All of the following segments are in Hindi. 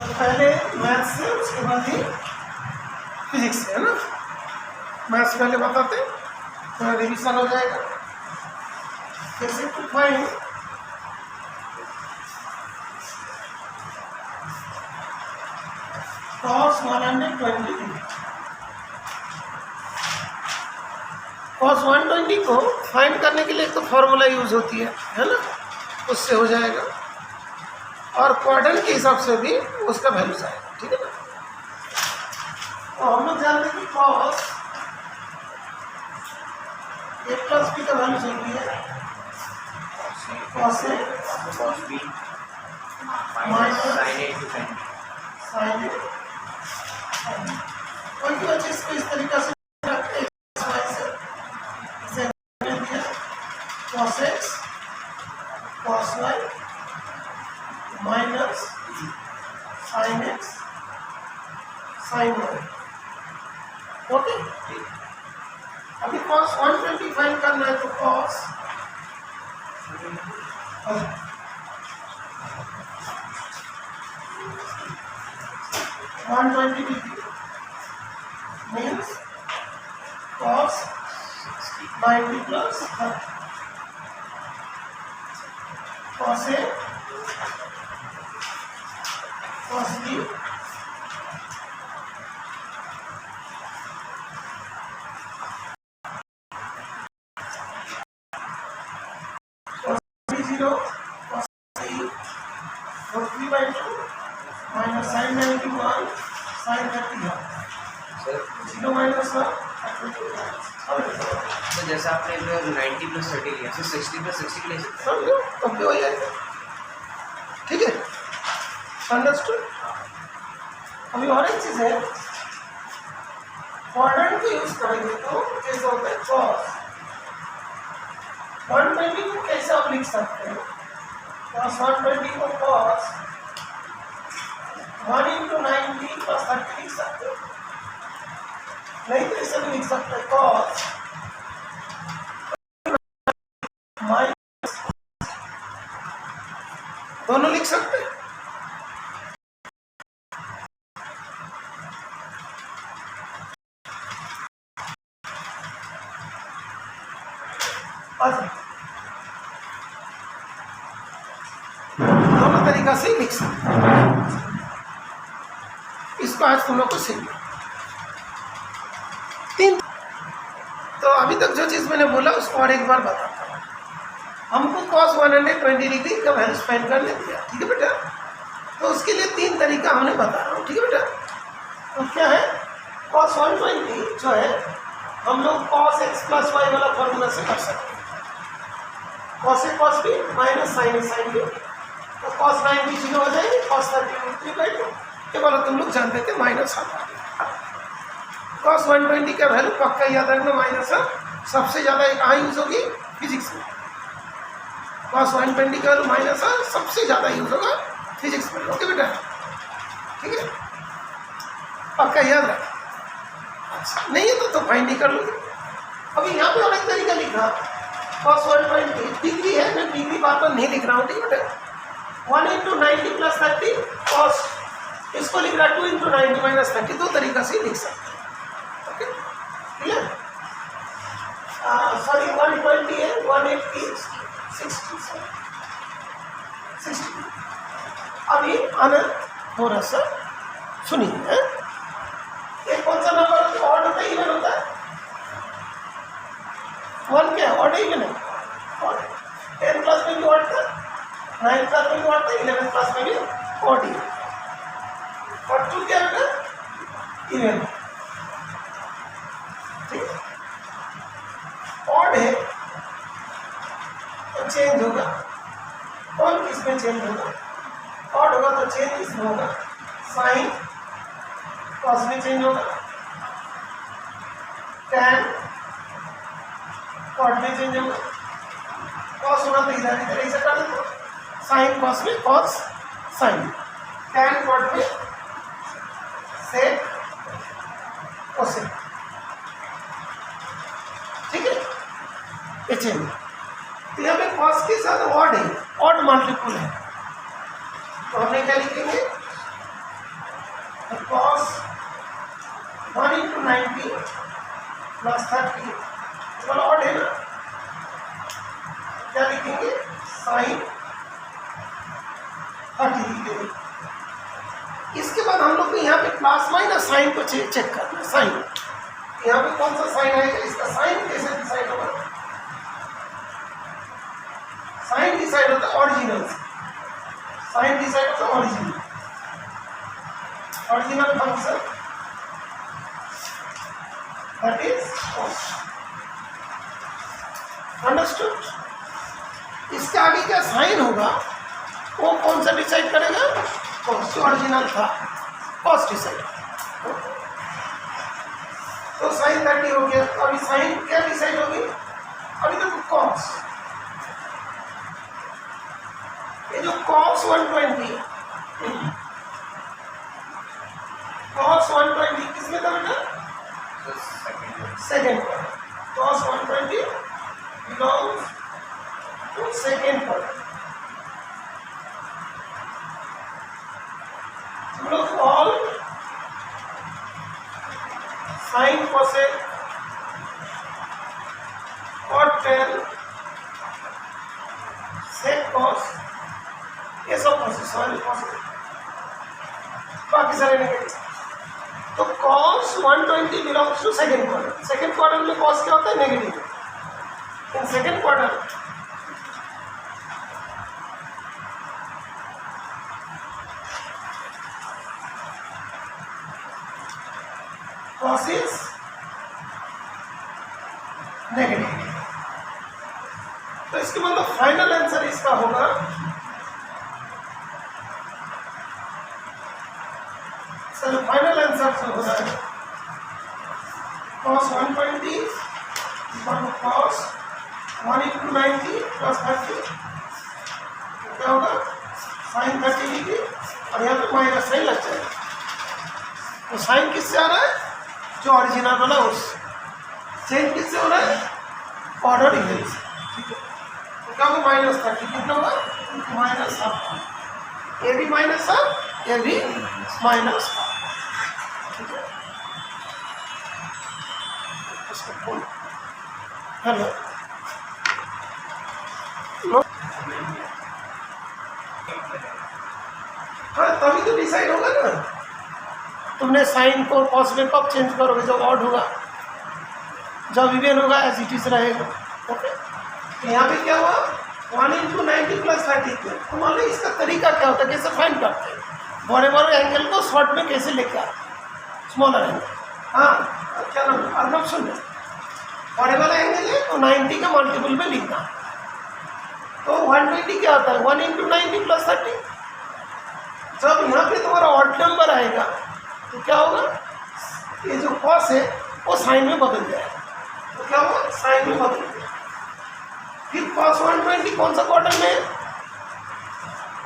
पहले मैथ्स से उसके बाद ही फिजिक्स से, है ना। मैथ्स पहले बताते तो रिविजन हो जाएगा। जैसे टू फाइंड cos 120, cos 120 को फाइंड करने के लिए तो फॉर्मूला यूज होती है ना, उससे हो जाएगा। और क्वाड्रेंट के हिसाब से भी उसका वैल्यूज आएगा, ठीक है ना। तो हम लोग जानते हैं कि cos a प्लस बी का वैल्यूज होती है cos a cos b minus sin a into sin b। sin a। और जो चीज को इस तरीका से रखते हैं इसे दिया cos x cos y minus sin x sin y। Okay, अभी cos 120 फाइंड करना है तो cos 120 degree means cos 90 plus 30 cos A cos B cos B0 cos C cos 3/2 minus sin 91 sin 31 sir 0 minus 1 तो जैसा आपने 90 प्लस 30 लिया, फिर 60 प्लस 60 ले सकते समझो तब भी हो जाएगा, ठीक है। अंडरस्टूड। अभी और एक चीज है, क्वाड्रेंट को यूज करेंगे तो कैसे होता है cos 120 को कैसे आप लिख सकते हैं, cos 120 को cos 1 into 90 plus 30 लिख सकते हो, नहीं तो ऐसे भी लिख सकते हैं cos माइनस, दोनों लिख सकते हैं। दोनों तरीका से लिख सकते हैं। इसको आज तुम लोग को सीखना तीन। तो अभी तक जो चीज मैंने बोला उसको और एक बार बताता हूँ। हमको cos 120 डिग्री का वैल्यू फाइंड करने दिया, ठीक है बेटा। तो उसके लिए तीन तरीका हमने बता रहा हूँ, ठीक है बेटा। तो क्या है, cos 120 जो है हम लोग cos x प्लस वाई वाला फॉर्मूला से कर सकते हैं। cos a cos b minus sin a sin b, तो cos 90 0 हो जाएगी, cos 30 3/2 ये वाला तुम लोग जानते थे माइनस आता है। cos 120 का वैल्यू पक्का याद रखना माइनस है, सबसे ज़्यादा कहाँ यूज होगी, फिजिक्स में। cos 120 का वैल्यू माइनस है, सबसे ज़्यादा यूज होगा फिजिक्स में, ओके बेटा, ठीक है, पक्का याद रख। अच्छा नहीं है तो फाइंड नहीं कर लोगे। अभी यहाँ पे और एक तरीका लिखा, cos 120 डिग्री है, मैं डिग्री बार बार नहीं लिख रहा हूँ, ठीक है बेटा। 1 into 90 plus 30 cos, इसको लिख रहा 2 into 90 minus 30, दो तरीका से लिख सकते हैं, ओके क्लियर। सॉरी 120 है, 180 60। अभी आना थोड़ा सा सुनिए, ये कौन सा नंबर होता है, ऑड होता है इवन होता है, 1 क्या ऑड है इवन है, ऑड 10 प्लस में भी ऑड था, 9 प्लस में भी ऑड था, 11 प्लस में भी ऑड ही, और 2 क्या होगा इवन, ठीक है। ऑड है तो चेंज होगा, कौन किसमें चेंज होगा, ऑड होगा तो चेंज इसमें होगा, साइन कॉस में चेंज होगा, टैन कॉट में चेंज होगा, कॉस होगा तो इधर इधर ऐसे कर दो, साइन कॉस में कॉस साइन, टैन कॉट में सेक कोसेक, ठीक है, ये चेंज। तो यहाँ पे कॉस के साथ ऑड है, ऑड मल्टीपल है, तो हमने क्या लिखेंगे तो cos 1 into 90 plus 30 केवल ऑड है ना, क्या लिखेंगे sin 30 लिखेंगे। इसके बाद हम लोग को यहाँ पे प्लस माइनस साइन को चेक करना है। साइन यहाँ पे कौन सा साइन आएगा, इसका साइन कैसे डिसाइड होगा? साइन डिसाइड होता है ओरिजिनल से, साइन डिसाइड होता है original function that is cos। Understood? इसके आगे क्या साइन होगा वो कौन सा डिसाइड करेगा? cos, जो ओरिजिनल था cos डिसाइड। तो साइन 30 हो गया। तो अभी साइन क्या डिसाइड होगी? अभी देखो cos, ये जो cos 120 किसमें था बेटा? सेकेंड पर। cos 120 बिलोंग्स टू सेकेंड पर। हम लोग all sine cosec cot tan sec cos ये सब सॉरी बाकी सारे नेगेटिव। तो cos 120 belongs to second quarter. Second quarter में cos क्या होता है? Negative. In second quarter cos is negative. तो इसके मतलब फाइनल आंसर इसका होगा सर, फाइनल आंसर जो होगा cos 120 cos 1 into 90 plus 30 क्या होगा? sin 30 लिखिए और यहाँ पे माइनस साइन लग जाएगा। तो साइन किससे आ रहा है? जो ओरिजिनल वाला उस चेंज किससे हो रहा है? ऑर्डर इवेंट से। ठीक है, तो क्या होगा? -30 कितना होगा? -हाफ। ये भी -हाफ, ये भी -हाफ। ठीक है, इसको खोल। हेलो, हाँ तभी तो डिसाइड होगा ना। तुमने साइन को कॉस में कब चेंज करोगे? जब ऑड होगा, जब इवन होगा एज इट इज रहेगा। ओके, तो यहाँ पे क्या हुआ? 1 into 90 plus 30। तो मान लो इसका तरीका क्या होता है, कैसे फाइंड करते हैं? बड़े बड़े एंगल को शॉर्ट में कैसे लेकर आए? Smaller angle. हाँ, क्या नाम है? अर्नब सुन लो, बड़े वाला एंगल है तो 90 का मल्टीपल में लिखना है। तो 120 क्या होता है? 1 into 90 plus 30। जब यहाँ पे तुम्हारा ऑड नंबर आएगा तो क्या होगा? ये जो कॉस है वो साइन में बदल जाएगा। तो क्या होगा? साइन में बदल जाएगा। फिर cos 120 कौन सा क्वार्टर में है?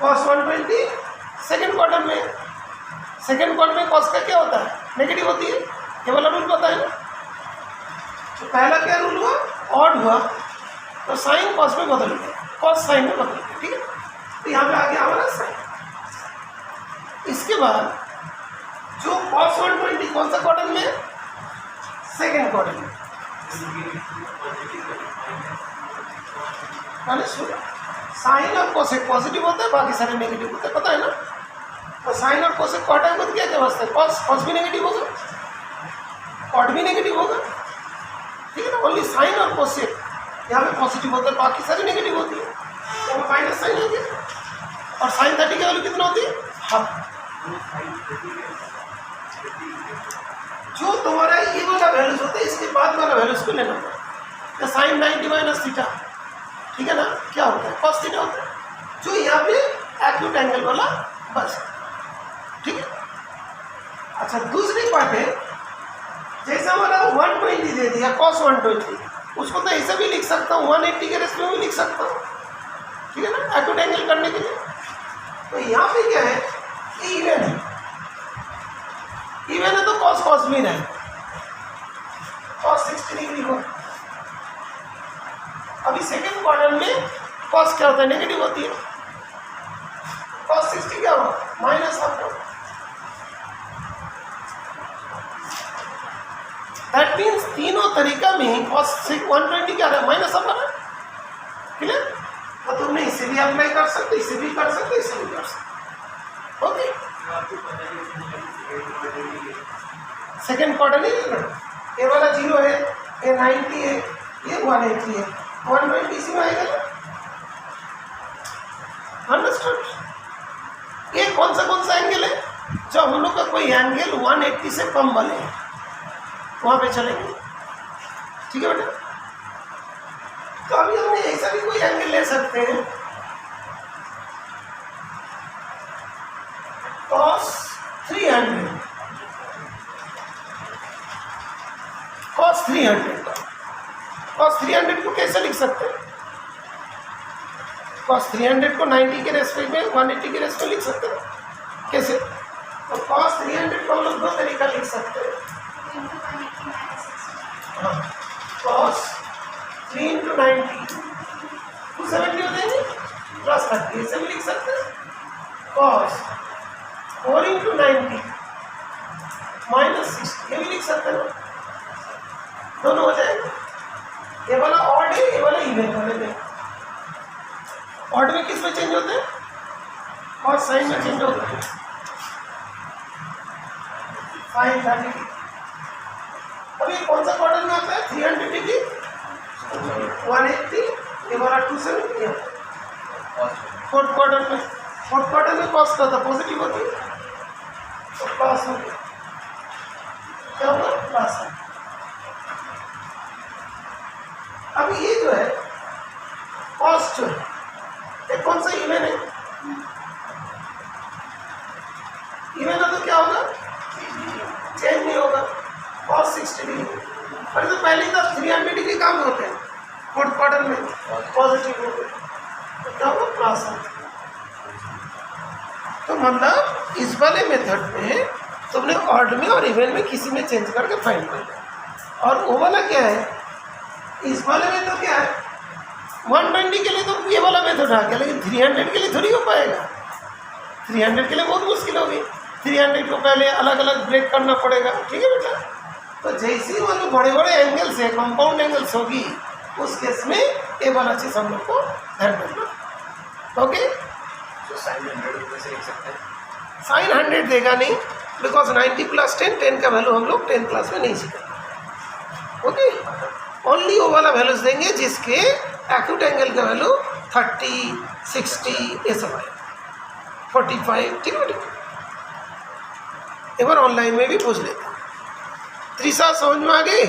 cos 120 सेकेंड क्वार्टर में। सेकेंड क्वार्टर में cos का क्या होता है? नेगेटिव होती है। ये वाला रूल पता है ना? तो पहला क्या रूल हुआ? ऑड हुआ तो साइन cos में बदल गया, cos साइन में बदल गया। ठीक है, तो यहाँ पे आ गया हमारा साइन। इसके बाद जो cos 120 कौन सा क्वार्टर में? सेकेंड क्वार्टर में। साइन और कोसेक पॉजिटिव होता है, बाकी सारे नेगेटिव होते हैं, पता है ना? तो साइन और कोसेक को हटाएंगे तो क्या क्या बचता है? कॉस भी नेगेटिव होगा, कॉट भी नेगेटिव होगा। ठीक है ना? ओनली साइन और कोसेक यहाँ पे पॉजिटिव होता है, बाकी सारी नेगेटिव होती है। तो वो माइनस साइन हो गया। और साइन 30 की वैल्यू कितना होती है? हाफ। जो तुम्हारा ये वाला वैल्यूज होता है इसके बाद वाला वैल्यूज को लेना पड़ता है। साइन 90 माइनस थीटा, ठीक है ना? क्या होता है? कॉस थीटा होता है, जो यहाँ पे एक्यूट एंगल वाला बस। ठीक है, अच्छा दूसरी बात है, जैसे हमारा 120 दे दिया cos 120, उसको तो ऐसा भी लिख सकता हूँ, 180 के रेस्ट में भी लिख सकता हूँ। ठीक है ना? एक्यूट एंगल करने के लिए। तो यहाँ पे क्या है? इवन है, इवन है तो cos cos भी नहीं, cos 60 डिग्री हो। अभी सेकेंड क्वार्टर में cos क्या होता है? नेगेटिव होती है। cos 60 क्या होगा? माइनस हाफ होगा। दैट मीन्स तीनों तरीका में cos 120 क्या है, माइनस अपर है, क्लियर। तो तुमने इसे भी अप्लाई कर सकते, इसे भी कर सकते, इसे भी कर सकते, ओके। सेकेंड क्वार्टर नहीं लेना, ये वाला 0 है, ये 90 है, ये 180 है, 120 इसी में आएगा ना, अंडरस्टूड। ये कौन सा एंगल है, जो हम लोग का कोई एंगल 180 से कम वाले हैं वहाँ पे चलेंगे, ठीक है बेटा। तो अभी हम ऐसा भी कोई एंगल ले सकते हैं, cos 300, cos 300 को कैसे लिख सकते हैं, cos 300 को 90 के रेस्पेक्ट में 180 के रेस्पेक्ट में लिख सकते हैं, कैसे। तो cos 300 को हम लोग दो तरीका लिख सकते हैं, हाँ, cos 3 into 90 270 हो जाएंगे, प्लस 30 ऐसे भी लिख सकते हैं, cos 4 into 90 माइनस 60 ये भी लिख सकते हैं, दोनों हो जाएंगे। ये वाला ऑड है, ये वाला इवन वाले में, ऑड में किस में चेंज होते हैं, और साइन में चेंज होता है, साइन 30। अब ये कौन सा क्वार्टर में आता है, 300 डिग्री 180, ये वाला 270 है। फोर्थ क्वार्टर में कॉस्ट का था पॉजिटिव होती है, तो प्लस हो गया, क्या होगा, प्लस है। अब ये जो है कॉस्ट जो है, ये कौन सा इवन है, इवन है तो क्या होगा, चेंज नहीं होगा, cos 60 डिग्री। और तो पहले तो 300 डिग्री काम होते हैं, फोर्थ क्वार्टर में पॉजिटिव होते हैं, तो क्या होगा, प्लस है। तो मतलब इस वाले मेथड में तुमने ऑड में और इवन में किसी में चेंज करके फाइंड कर लिया। और वो वाला क्या है, इस वाले में तो क्या है, 120 के लिए तो ये वाला मेथड आ गया, लेकिन 300 के लिए थोड़ी हो पाएगा, 300 के लिए बहुत मुश्किल होगी, 300 को पहले अलग अलग ब्रेक करना पड़ेगा, ठीक है बेटा। तो जैसे ही वाले बड़े बड़े एंगल्स है, कंपाउंड एंगल्स होगी, उस केस में ये वाला चीज़ हम लोग को ध्यान रखना, ओके। तो साइन 100 से लिख सकते हैं, साइन 100 देगा नहीं, बिकॉज 90 प्लस 10 का वैल्यू हम लोग 10 क्लास में नहीं सीखेंगे, ओके। ओनली वो वाला वैल्यूज देंगे जिसके एक्यूट एंगल का वैल्यू 30, 60 ये सब आए, 45, ठीक है। एक बार ऑनलाइन में भी पूछ लेते हैं। त्रिशा समझ में आ गई,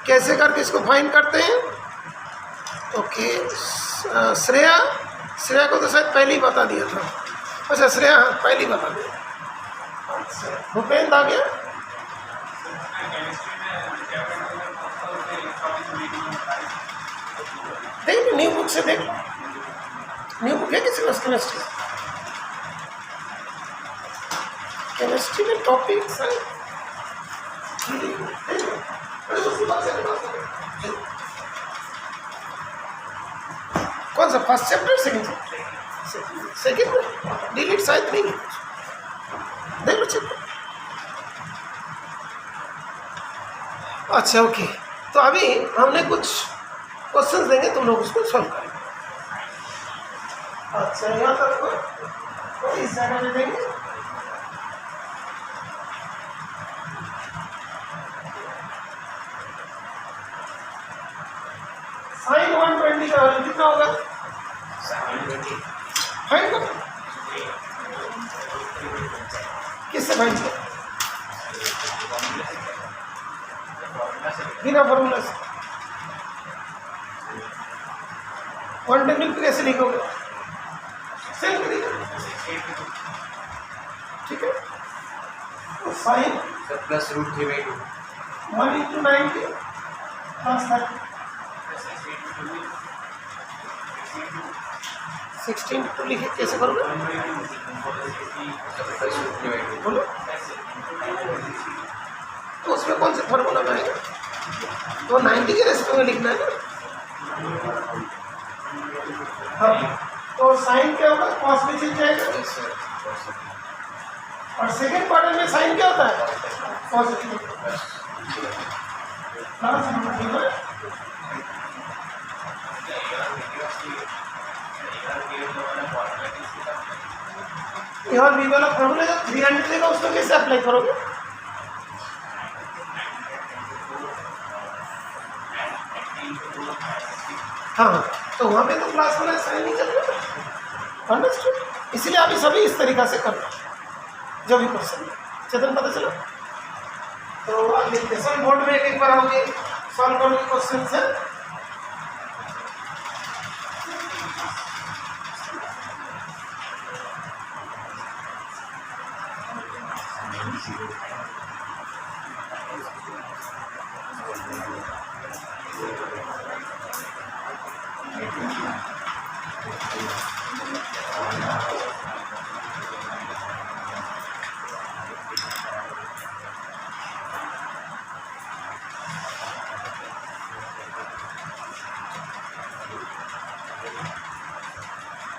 कैसे करके इसको फाइंड करते हैं, ओके। श्रेया को तो शायद पहले ही बता दिया था, अच्छा श्रेया हाँ पहले ही बता दिया। अच्छा भूपेंद्र आ गया, देख न्यू बुक से देख, न्यू बुक है किसी पास केमिस्ट्री में टॉपिक कौन सा, फर्स्ट चैप्टर सेकेंड में डिलीट शायद नहीं है, देख लो चेक। अच्छा ओके, तो अभी हमने कुछ क्वेश्चंस देंगे, तुम लोग उसको सॉल्व करेंगे। अच्छा यहाँ तक तो इस जगह में देंगे, साइन 120 का वैल्यू कितना होगा, फाइंड करो, किससे फाइंड करो, बिना फॉर्मूला से। 120 कैसे लिखोगे, सेम करिए, ठीक है। तो साइन प्लस √3/2 1 into 90 प्लस 30 16 तो लिखे, कैसे करोगे, प्लस √3/2 बोलो। तो उसमें कौन सा फॉर्मूला में आएगा, तो 90 के रेस्पेक्ट में लिखना है ना, हाँ। तो साइन क्या होगा, कॉस में चेंज जाएगा, और सेकेंड क्वार्टर में साइन क्या होता है, पॉजिटिव। और वी वाला फॉर्मूला जब 300 देगा उसको कैसे अप्लाई करोगे? हाँ, तो वहाँ पे तो क्लास वाला साइन नहीं चलेगा। अंडरस्टूड? इसलिए अभी सभी इस तरीका से करना जो भी क्वेश्चन चेतन पता चला। तो आप डिस्कशन बोर्ड में एक बार आओगे, सॉल्व करोगे क्वेश्चन से।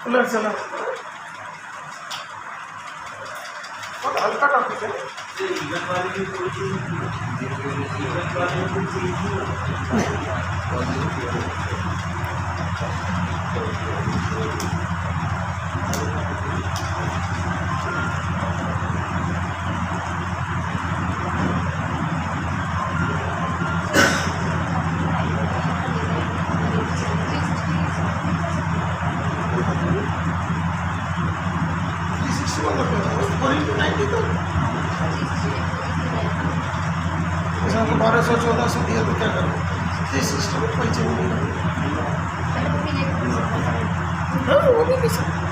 उलट चला बहुत हल्का टॉपिक है। आपको 1200-1400 दिया तो क्या करो? इस सिस्टम में कोई चीज़ नहीं है। हाँ, वो भी कर सकते।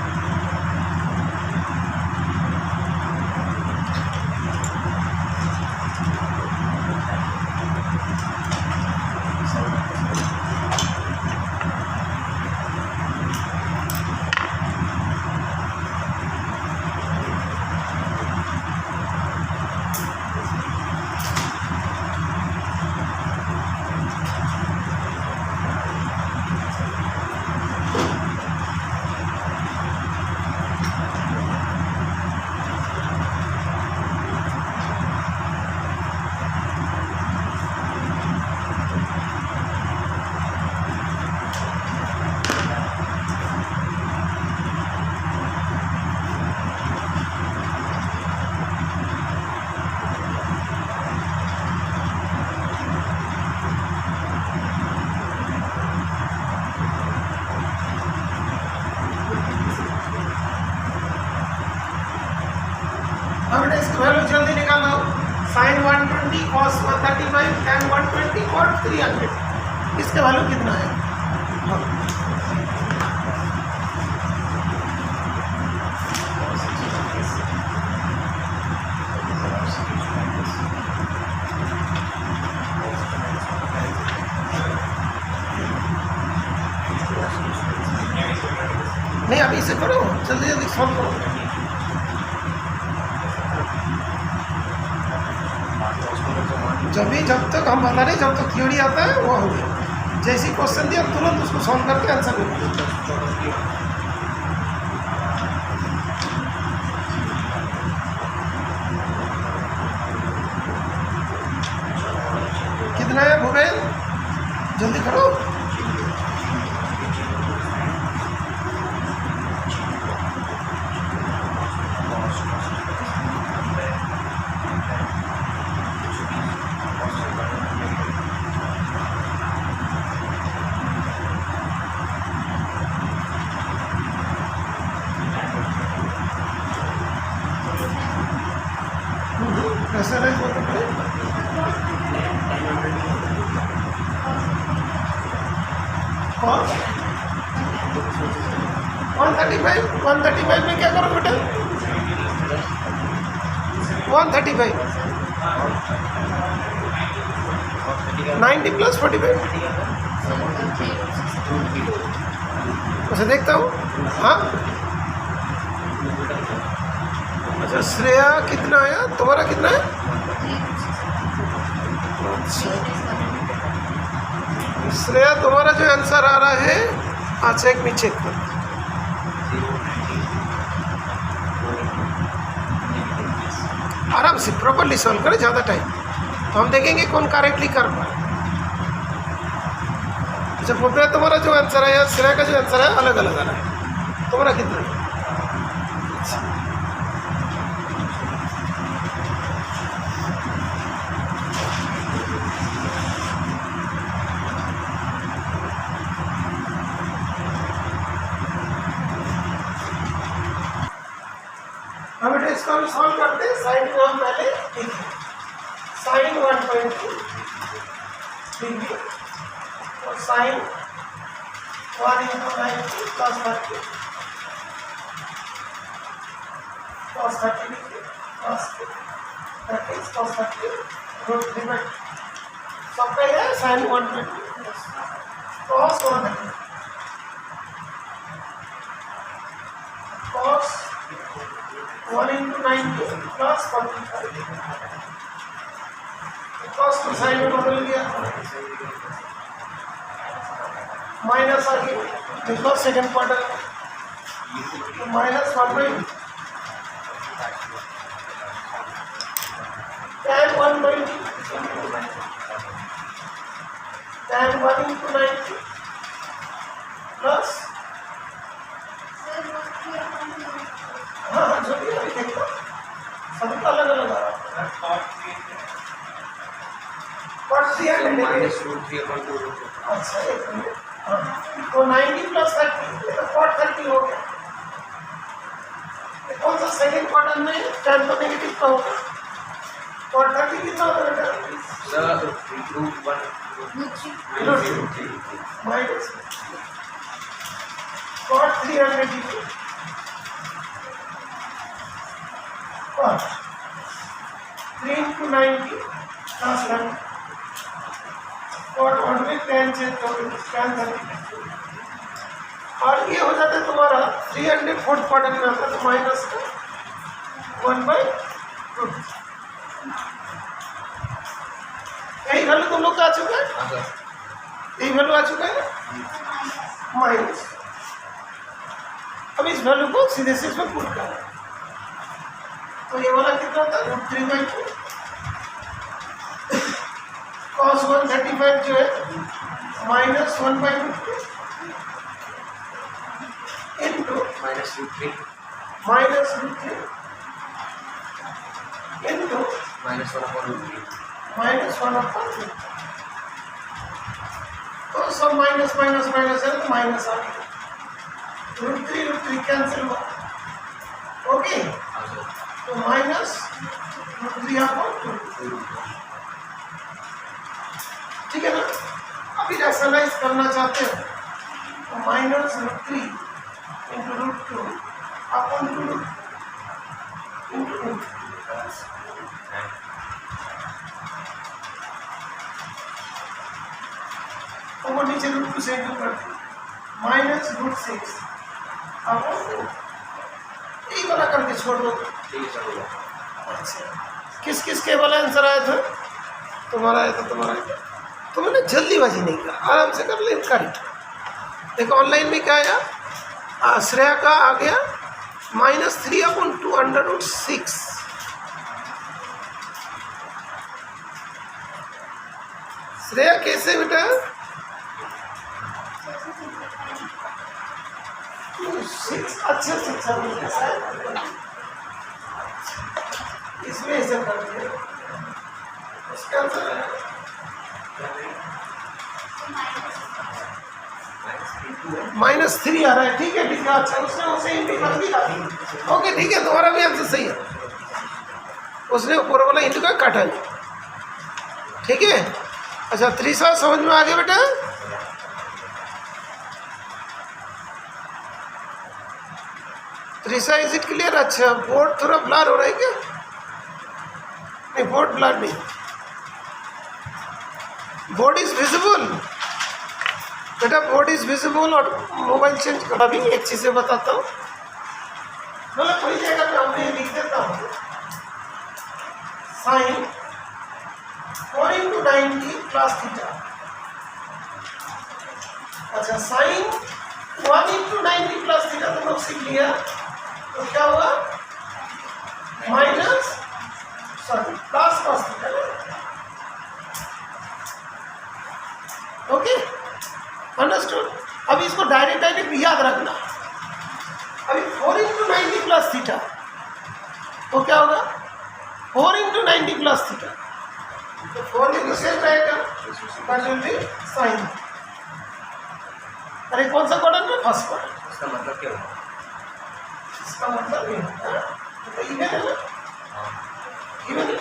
हमने इसकी वैल्यू जल्दी निकाला। साइन 120 कॉस 135 tan 120 और 300 इसका वैल्यू कितना है? नहीं, अभी इसे करो, जल्दी जल्दी सॉल्व करो। जब तक हम बता रहे, जब तक थ्योरी आता है वो हो गया। जैसे क्वेश्चन दिया तुरंत उसको सॉल्व करके आंसर दे। कितना है भूपेन? जल्दी करो। कैसे रहे वो तो कौन 135 में क्या करो बेटा? 135 90 प्लस 45 उसे देखता हूँ। हाँ, अच्छा, श्रेया कितना आया? तुम्हारा कितना है? अच्छा, श्रेया तुम्हारा जो आंसर आ रहा है, अच्छा एक मिनट चेक कर। आराम से प्रॉपर्ली सॉल्व करें, ज़्यादा टाइम तो हम देखेंगे कौन करेक्टली कर पाए। अच्छा पोपया, तुम्हारा जो आंसर है या श्रेया का जो आंसर है अलग अलग आ रहा है। तुम्हारा कितना है? हम बेटा इसको हम सॉल्व करते हैं। साइन को हम पहले लिखें, साइन 1.2 डिग्री और sine 1 into 90 plus 30 cos 30 degree cos 30 cos 30 root 3 सब पहले है sine 1.2 cos 130 cos 1 into 90 plus 45 cos को साइन में बदल गया, माइनस आ गया, देखो सेकंड क्वार्टर तो minus 1/2 tan 1/2 tan 1 into 90 plus हाँ जो भी अभी देखो सभी का अलग अलग आ रहा है। कॉट 300 अच्छा एक मिनट, हाँ तो 90 प्लस 30 तो कॉट 30 हो गया। कौन सा सेकंड क्वार्टर में tan तो नेगेटिव का होगा, कॉट 30 कितना होगा बेटा? Minus cot 300 degree cot 3 into 90 plus 1 cot 1 में tan चेंज हो गया, tan 30 और ये हो जाता है तुम्हारा 300 फोर्थ क्वार्टर में आता है तो माइनस 1/2 यही वैल्यू तुम लोग का आ चुका है, यही वैल्यू आ चुका है माइनस। अब इस वैल्यू को सीधे से इसमें पुट करना तो ये वाला कितना था √3/2 cos 135 जो है माइनस 1/2 इंटू माइनस √3 इंटू -1/√3 -1/3 तो सब माइनस माइनस माइनस है तो माइनस आ गया, √3 कैंसिल हुआ, ओके तो माइनस √3/2 ठीक है ना। अभी रैशनलाइज करना चाहते हो तो माइनस √3 into √2 upon 2 into √2 वो नीचे √2 से इंटू करते माइनस √6 अपॉन 2 यही वाला करके छोड़ दो। अच्छा किस किस के वाला आंसर आया था? तुम्हारा आया था, तुम्हारा आया था। तुमने जल्दीबाजी नहीं किया, आराम से कर ले कर। देखो ऑनलाइन में क्या आया, श्रेया का आ गया -3/2 √6 श्रेया कैसे बेटा? 6 अच्छे से इसमें ऐसे कर दिया उसका आंसर है -3 आ रहा है, ठीक है ठीक है। अच्छा उसने उसे इंटू कर दिया, ओके ठीक है तुम्हारा भी आंसर सही है, उसने ऊपर वाला इंटू का काटा नहीं, ठीक है। अच्छा 3 समझ में आ गया बेटा? Trisha is it clear? अच्छा बोर्ड थोड़ा ब्लर हो रहा है क्या? नहीं बोर्ड ब्लर नहीं, बोर्ड इज विजिबल बेटा, बोर्ड इज विजिबल। और मोबाइल चेंज कर, अभी एक चीज़ बताता हूँ, मतलब कोई जगह पे हमने लिख देता हूँ साइन 4 into 90 प्लस थीटा। अच्छा साइन 1 into 90 प्लस थीटा तुम लोग सीख लिया तो क्या हुआ plus cos theta okay, understood. अभी इसको डायरेक्ट याद रखना। अभी 4 इंटू 90 प्लस थीटा, तो क्या होगा 4 इंटू 90 प्लस थीटा, तो 4 में सेम रहेगा, साइन। अरे कौन सा क्वाड्रेंट में? First quadrant. इसका मतलब क्या होगा? इसका मतलब ये होता है तो इवन है ना, इवन है।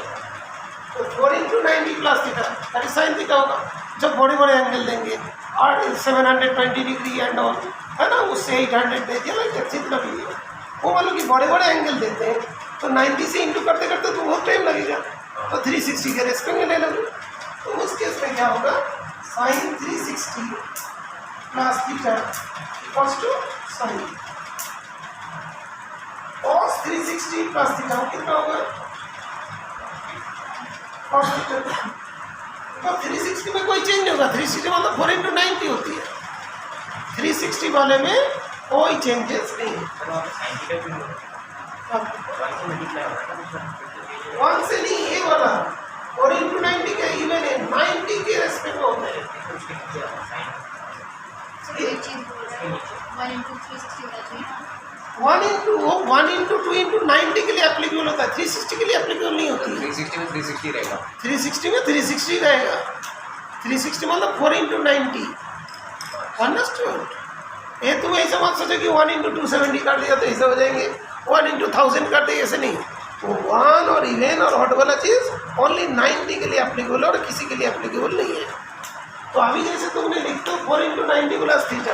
तो 4 इंटू 90 प्लस थीटा अरे साइन थीटा होगा। जब बड़े बड़े एंगल देंगे और 720 डिग्री एंड ऑल है ना, उससे 800 दे दिया लाइक जितना भी है वो, मतलब कि बड़े बड़े एंगल देते हैं तो 90 से इंटू करते करते तो बहुत टाइम लगेगा, तो 360 के रेस्पेक्ट में ले लोगे। तो उस केस में क्या होगा, sine 360 plus theta equals to sine cos 360 plus theta कितना होगा, cos थीटा। तो 360 में कोई चेंज नहीं होगा, 360 मतलब 4 इंटू 90 होती है, 360 वाले में कोई चेंजेस नहीं है। वन से नहीं, ये वाला 4 इंटू 90 के इवन है, 90 के रेस्पेक्ट में होता है। वन इंटू 2 इंटू 90 के लिए एप्लीकेबल होता है, 360 के लिए एप्लीकेबल नहीं होती है। 360 में 360 रहेगा, 360 में 360 रहेगा, 360 मतलब 4 इंटू 90, अंडरस्टूड। ये तुम ऐसा मत सोचो कि 1 इंटू 270 कर दिया तो ऐसे हो जाएंगे, 1 इंटू 1000 कर दिए, ऐसे नहीं। तो 1 और इवन और हॉट वाला चीज़ ओनली 90 के लिए एप्लीकेबल और किसी के लिए एप्लीकेबल नहीं है। तो अभी जैसे तुमने लिख दो 4 इंटू 90 प्लस थीटा,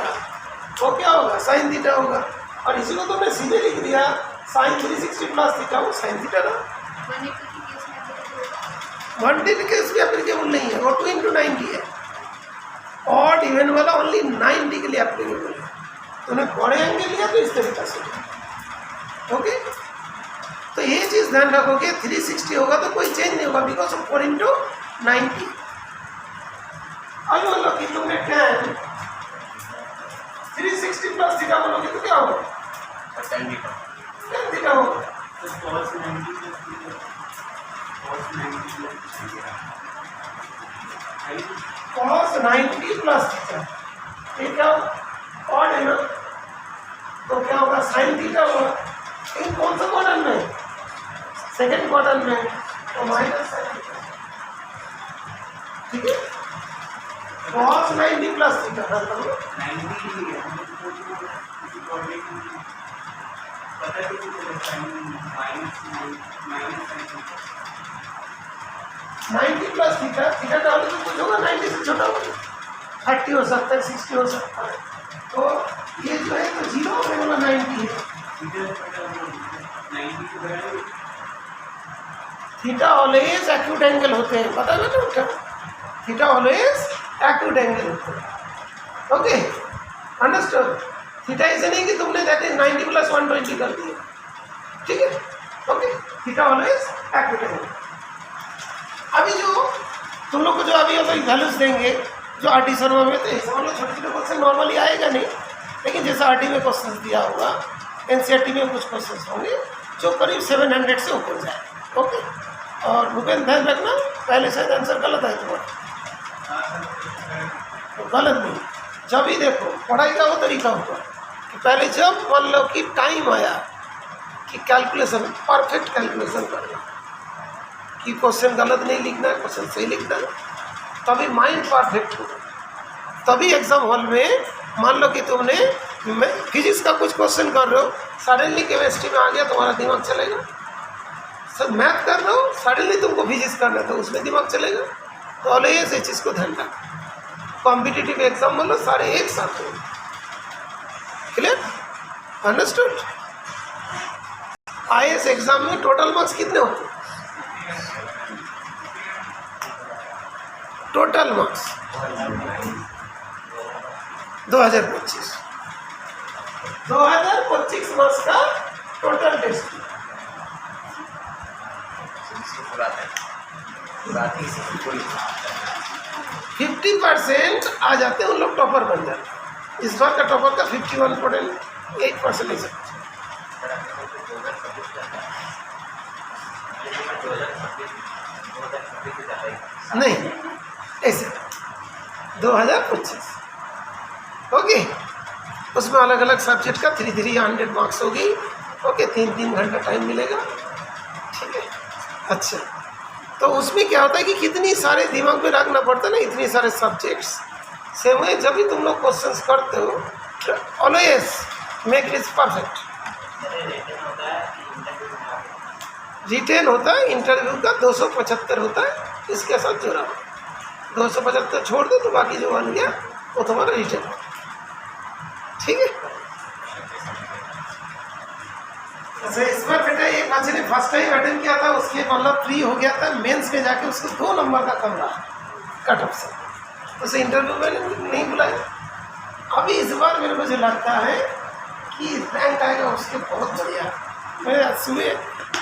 वो क्या होगा, साइन थीटा होगा। और इसी को तुमने सीधे लिख दिया साइन 360 प्लस थीटा, वो साइन थीटा ना। 1 केस भी एप्लीकेबल नहीं है, वो 2 इंटू 90 है। ऑड इवन वाला ओनली 90 के लिए एप्लीकेबल है। तुमने बड़े एंगल लिया तो इस तरीका से, ओके। तो ये चीज़ ध्यान रखोगे, 360 होगा तो कोई चेंज नहीं होगा बिकॉज ऑफ 4 इंटू 90। अब बोलो कि तुमने tan 360 प्लस थीटा बोलोगे तो क्या होगा, tan थीटा होगा। cos 90 प्लस थीटा, ये क्या ऑड है ना, तो क्या होगा, साइन थीटा होगा। लेकिन कौन सा क्वाड्रेंट में, सेकेंड क्वाड्रेंट में, तो माइनस साइन थीटा, ठीक है। cos 90 plus theta, 90 plus theta, theta डालो तो कुछ होगा, 90 से छोटा होगा, 30 हो सकता है, 60 हो सकता है। तो ये जो है तो 0 होने वाला 90 है। थीटा ऑलवेज एक्यूट एंगल होते हैं, पता है ना उनका, थीटा ऑलवेज एक्यूट एंगल होते हैं, ओके, अंडरस्टूड। थीटा ऐसे नहीं कि तुमने दैट इज 90 प्लस 120 कर दिया, ठीक है, okay. Theta always acute angle. अभी जो तुम लोग को जो अभी वैल्यूज देंगे जो आरटी शर्मा में, तो ऐसा मतलब छोटे छोटे क्वेश्चन नॉर्मली आएगा नहीं, लेकिन जैसा आरटी में क्वेश्चन दिया होगा, एनसीईआरटी में कुछ क्वेश्चन होंगे जो करीब 700 से ऊपर जाए, ओके। और भूपेंद्र ध्यान रखना, पहले शायद आंसर गलत है तुम्हारा, तो गलत नहीं। जब ही देखो पढ़ाई का वो तरीका होगा कि पहले जब मान लो कि टाइम आया कि कैलकुलेशन, परफेक्ट कैलकुलेशन करना, कि क्वेश्चन गलत नहीं लिखना है, क्वेश्चन सही लिखना है, तभी माइंड परफेक्ट होगा। तभी एग्जाम हॉल में मान लो कि तुमने फिजिक्स का कुछ क्वेश्चन कर रहे हो, सडनली केमिस्ट्री में आ गया, तुम्हारा दिमाग चलेगा। सब मैथ कर रहे हो, सडनली तुमको फिजिक्स करना है तो उसमें दिमाग चलेगा। तो ऑलवेज इस चीज़ को ध्यान रखो। कॉम्पिटिटिव एग्जाम मतलब सारे एक साथ हो, क्लियर, अंडरस्टूड। आईएएस एग्जाम में टोटल मार्क्स कितने होते हैं, टोटल मार्क्स 2025 मार्क्स का टोटल टेस्ट। 50% आ जाते हैं, उन लोग टॉपर बन जाते हैं। इस बार का टॉपर का 51.8% ले सकते नहीं, ऐसे 2025। ओके, उसमें अलग अलग सब्जेक्ट का 300 मार्क्स होगी। ओके, 3 घंटा टाइम मिलेगा। ठीक है, अच्छा, तो उसमें क्या होता है कि कितनी सारे दिमाग में रखना पड़ता है ना, इतने सारे सब्जेक्ट्स। सेम वे जब भी तुम लोग क्वेश्चंस करते हो, always make it perfect. Written होता है, इंटरव्यू का 275 होता है, इसके साथ जुड़ा 275 छोड़ दो तो बाकी जो बन गया वो तुम्हारा रिटेन। ठीक है, अच्छा, इस बार बेटा एक बच्चे ने फर्स्ट टाइम अटेंड किया था, उसके मतलब फ्री हो गया था, मेंस में जाके उसको 2 नंबर का कम रहा कट ऑफ से, उसे इंटरव्यू में नहीं बुलाया। अभी इस बार मेरे को जो लगता है कि रैंक आएगा उसके बहुत बढ़िया। मैं सुबह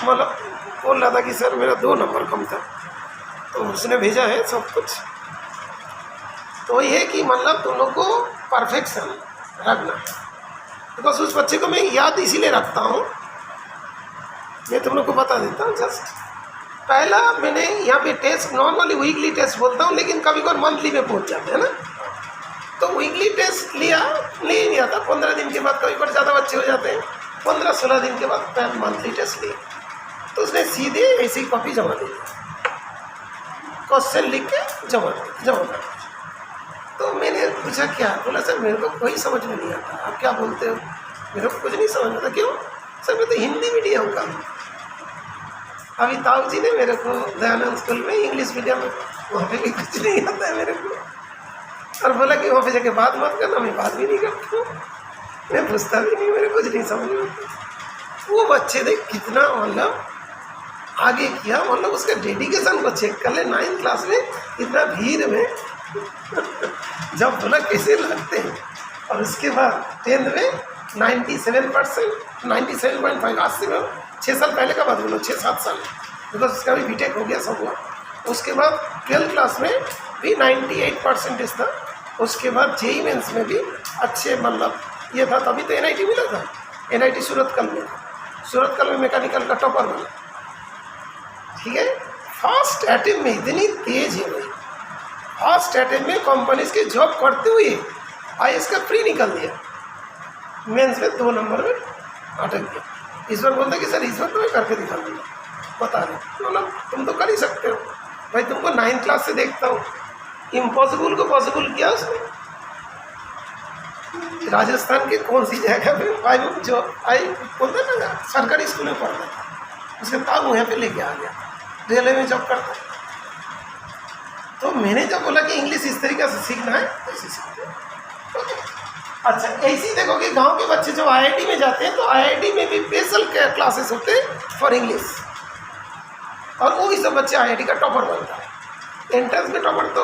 मतलब बोल रहा था कि सर मेरा 2 नंबर कम था, तो उसने भेजा है सब कुछ। तो ये कि मतलब तुम लोग को परफेक्शन रखना, बिकॉज उस बच्चे को मैं याद इसीलिए रखता हूँ। मैं तुम लोग को बता देता हूँ जस्ट। पहला मैंने यहाँ पे टेस्ट नॉर्मली वीकली टेस्ट बोलता हूँ, लेकिन कभी कभी मंथली में पहुँच जाते हैं ना, तो वीकली टेस्ट नहीं लिया था। 15 दिन के बाद कभी कभी ज़्यादा बच्चे हो जाते हैं, 15-16 दिन के बाद मंथली टेस्ट लिया, तो उसने सीधे ऐसी कॉपी जमा दी, क्वेश्चन लिख के जमा कर। तो मैंने पूछा क्या, बोला सर मेरे को कोई समझ में नहीं आता, आप क्या बोलते हो, मेरे को कुछ नहीं समझ आता। क्यों सर, मैं तो हिंदी मीडियम का हूँ। अभी ताऊ जी ने मेरे को दयानंद स्कूल में इंग्लिश मीडियम में, वहाँ पे भी कुछ नहीं आता है मेरे को, और बोला कि वहाँ पे जाके बात मत करना। मैं बात भी नहीं करता हूँ, मैं पूछता भी नहीं, मेरे कुछ नहीं समझ में आता। वो बच्चे देख कितना मतलब आगे किया, मतलब उसका डेडिकेशन को चेक कर ले। 9th क्लास में इतना भीड़ में जब बोला कैसे लगते हैं, और उसके बाद 10th में 97%, 97.5, आज से मैं 6 साल पहले का बात बोलो, 6-7 साल, बिकॉज उसका भी बीटेक हो गया, सब हुआ। उसके बाद 12th क्लास में भी 98% था। उसके बाद जेई मेंस में भी अच्छे मतलब ये था, तभी तो NIT मिला था। NIT सूरतकल में, सूरतकल में मैकेनिकल का टॉपर बना। ठीक है, फर्स्ट अटेम्प्ट में इतनी तेज है भाई, फर्स्ट अटेम्प्ट में कंपनीज के जॉब करते हुए IAS का प्री निकल दिया, मेंस में 2 नंबर में अटक गया। इस बार बोलता कि सर इस बार तो मैं करके दिखा दूँगा, बता रहे मतलब तुम तो कर ही सकते हो भाई, तुमको 9th क्लास से देखता हूँ, इम्पॉसिबल को पॉसिबल किया उसने। राजस्थान के कौन सी जगह पे बोलते ना सरकारी स्कूल में पढ़ता था, उसके ताऊ यहाँ पे लेके आ गया, रेलवे में जॉब करता। तो मैंने जब बोला कि इंग्लिश इस तरीके से सीखना है, ऐसे सीखते हैं। अच्छा, ऐसे देखो कि गांव के बच्चे जो IIT में जाते हैं, तो IIT में भी स्पेशल क्लासेस होते हैं फॉर इंग्लिश, और वो भी सब बच्चे IIT का टॉपर बनता है। एंट्रेंस में टॉपर तो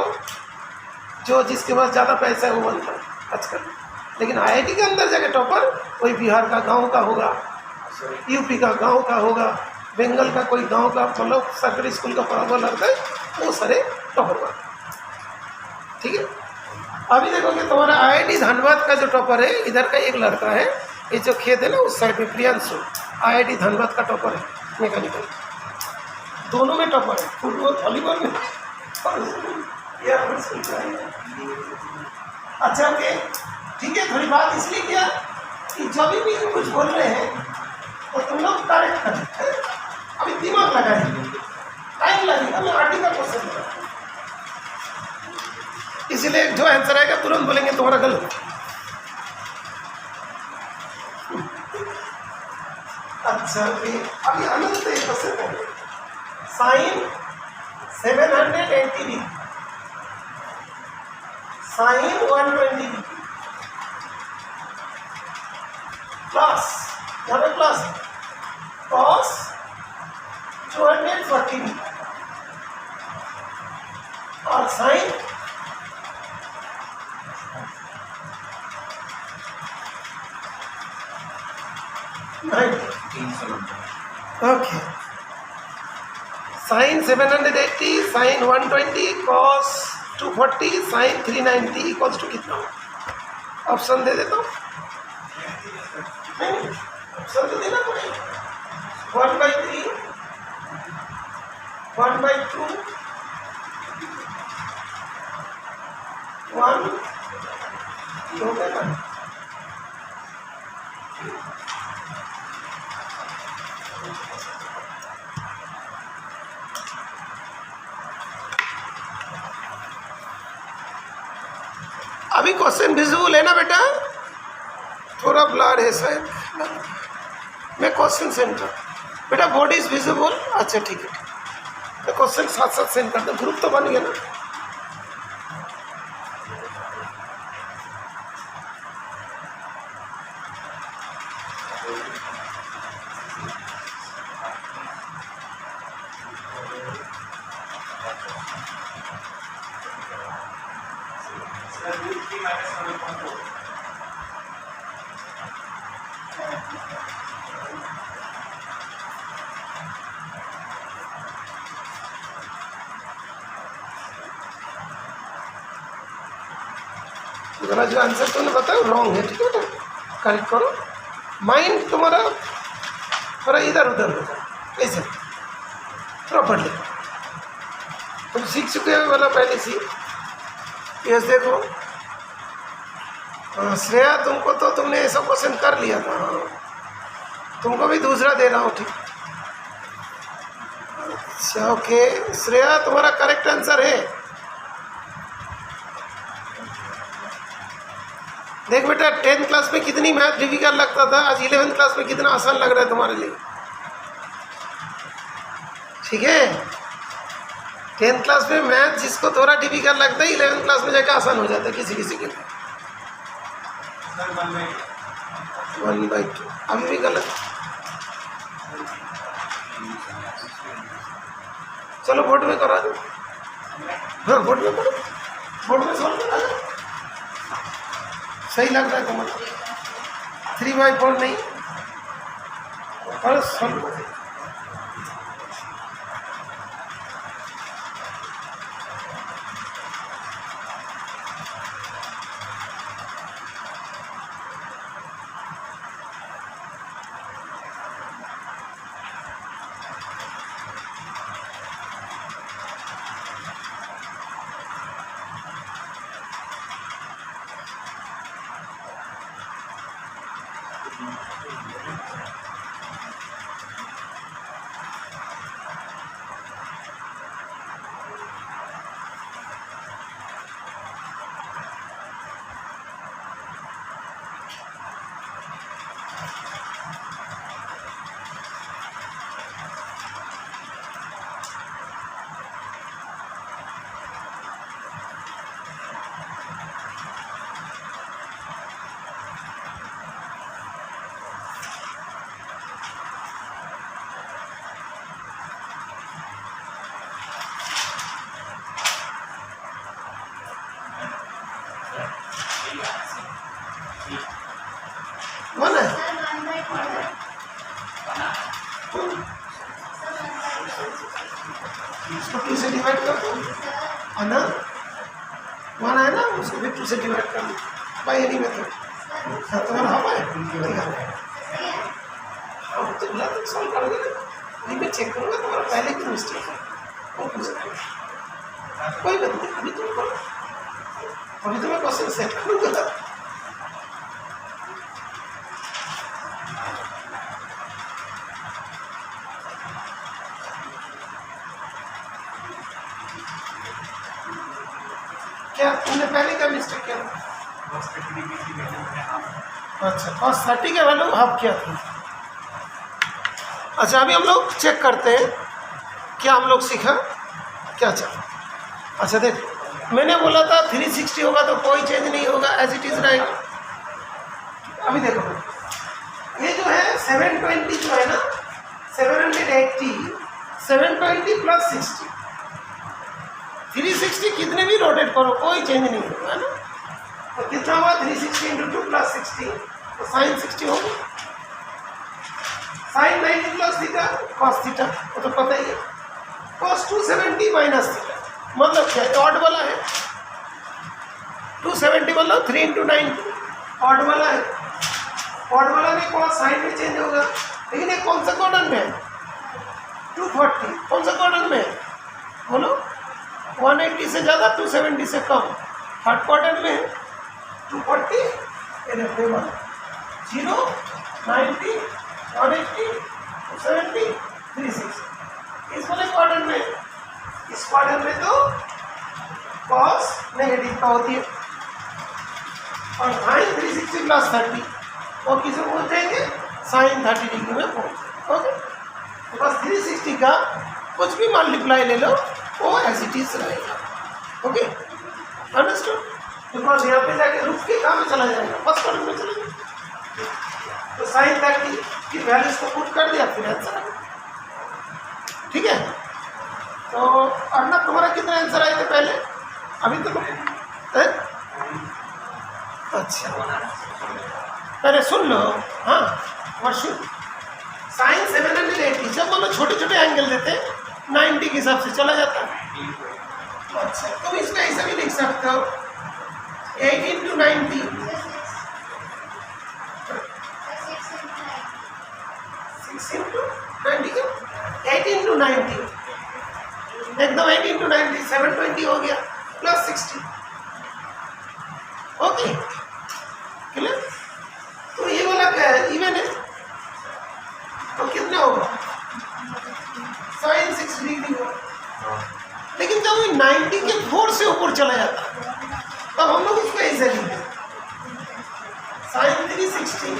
जो जिसके पास ज़्यादा पैसा है वो बनता है आजकल, लेकिन IIT के अंदर जाके टॉपर कोई बिहार का गाँव का होगा, यूपी का गाँव का होगा, बंगाल का कोई गांव का मतलब सरकारी स्कूल का पढ़ावा लड़का है, वो सारे टॉपर बना। ठीक है, अभी देखो कि तुम्हारा IIT धनबाद का जो टॉपर है, इधर का एक लड़का है, ये जो खेत है ना उस साइड में, प्रियांशु, IIT धनबाद का टॉपर है मैकेनिकल, दोनों में टॉपर है, फुटबॉल वॉलीबॉल में। अच्छा ओके, ठीक है, थोड़ी बात इसलिए किया कि जब भी कुछ बोल रहे हैं तो तुम लोग करेक्ट करें, अभी दिमाग लगाएंगे, टाइम लगेगा, मैं आर्टिकल क्वेश्चन कर, इसीलिए जो आंसर आएगा तुरंत बोलेंगे तुम्हारा गलत। अच्छा अभी अनंत क्वेश्चन है, sine 780 degree, sine 120 degree plus, यहाँ पे प्लस कॉस 240 डिग्री और sine 90। Okay, sine 780, sine 120, cos 240, sine 390 equals to कितना? ऑप्शन दे देता हूँ, ऑप्शन तो देना पड़ेगा। 1/3, 1/2, 1 हो गया ना। अभी क्वेश्चन विजिबल है ना बेटा? थोड़ा ब्लर है शायद। मैं क्वेश्चन सेंड कर बेटा, बोर्ड इज विजिबल। अच्छा ठीक है, मैं क्वेश्चन साथ साथ सेंड कर दूँ, ग्रुप तो बन गया ना। तुम्हारा जो आंसर तुमने बताया रॉन्ग है, ठीक है बेटा, करेक्ट करो। माइंड तुम्हारा थोड़ा इधर उधर होगा, ऐसे प्रॉपर्ली तुम सीख चुके हो वाला पहले से। यस देखो श्रेया, तुमको तो तुमने ऐसा क्वेश्चन कर लिया था। तुमको भी दूसरा दे रहा हूँ, ठीक। अच्छा ओके श्रेया, तुम्हारा करेक्ट आंसर है। देख बेटा, 10th क्लास में कितनी मैथ डिफिकल्ट लगता था, आज 11th क्लास में कितना आसान लग रहा है तुम्हारे लिए, ठीक है। 10th क्लास में मैथ जिसको थोड़ा डिफिकल्ट लगता है, 11th क्लास में जाकर आसान हो जाता है किसी किसी के लिए। 1/2 अभी भी गलत। चलो बोर्ड में करा दो। हाँ बोर्ड में करो, बोर्ड में सॉल्व करा दो। सही लग रहा है तुम्हारा? 3/4 नहीं, और सॉल्व करो। वन है, इसको 2 से डिवाइड कर दो, है ना? 1 है ना, उसको भी 2 से डिवाइड कर दो बाई एनी मेथड। तुम्हारा हाँ है, अब तो बोला तो सॉल्व करोगे ना, नहीं मैं चेक करूँगा तुम्हारा पहले की मिस्टेक है, कोई बात नहीं। अभी तुम करो, अभी तो मैं क्वेश्चन सेट करूँगा। क्या तुमने पहले क्या मिस्टेक किया? अच्छा cos 30 का वैल्यू हाफ किया था। अच्छा अभी हम लोग चेक करते हैं क्या हम लोग सीखा क्या चला। अच्छा देख, मैंने बोला था 360 होगा तो कोई चेंज नहीं होगा, एज इट इज रहेगा। अभी देखो ये जो है 720 जो है ना, 780 720 प्लस 60, 360 कितने भी रोटेट करो कोई चेंज नहीं होगा, है ना। तो कितना हुआ 360 इंटू 2 प्लस 60, तो साइन 60 होगा। Sine 90 plus theta cos theta, वो तो पता ही है। कॉस 270 माइनस थीटा मतलब क्या है, ऑड वाला है। 270 मतलब 3 इंटू 9 ऑड वाला है। ऑड वाला में कॉस साइन में चेंज होगा, लेकिन ये कौन सा क्वाड्रेंट में है? 240 कौन सा क्वाड्रेंट में है बोलो? 180 से ज़्यादा 270 से कम, थर्ड क्वाड्रेंट में 240 ये देखो 0 90 180 270 360 इस वाले क्वाड्रेंट में, इस क्वाड्रेंट में तो कॉस नेगेटिव का होती है और साइन 360 प्लस 30 वो किसे पहुँचेंगे साइन 30 डिग्री में पहुँचे। ओके, तो बस 360 का कुछ भी मल्टीप्लाई ले लो वो एज इट इज रहेगा। Okay, understood. बिकॉज यहाँ पे जाके रुक के कहाँ में चला जाएगा, फर्स्ट ऑर्डर में चला जाएगा। तो साइन 30 की वैल्यूज को पुट कर दिया, फिर आंसर आ गया। ठीक है, तो अर्नब तुम्हारा कितना आंसर आए थे पहले? अभी तो अच्छा पहले सुन लो। हाँ, और सुन, साइन 780 जब मतलब छोटे छोटे एंगल देते 90 के हिसाब से चला जाता है। अच्छा, तुम इसमें ऐसा भी लिख सकते हो 8 into 90 6 into 90 8 into 90 एकदम 8 into 90 720 हो गया प्लस 60। Okay clear? तो ये वाला क्या है, इवन है, तो कितना होगा साइन 6 डिग्री होगा। लेकिन जब वो 90 के 4 से ऊपर चला जाता तब हम लोग उसको ऐसे लिखते साइन 360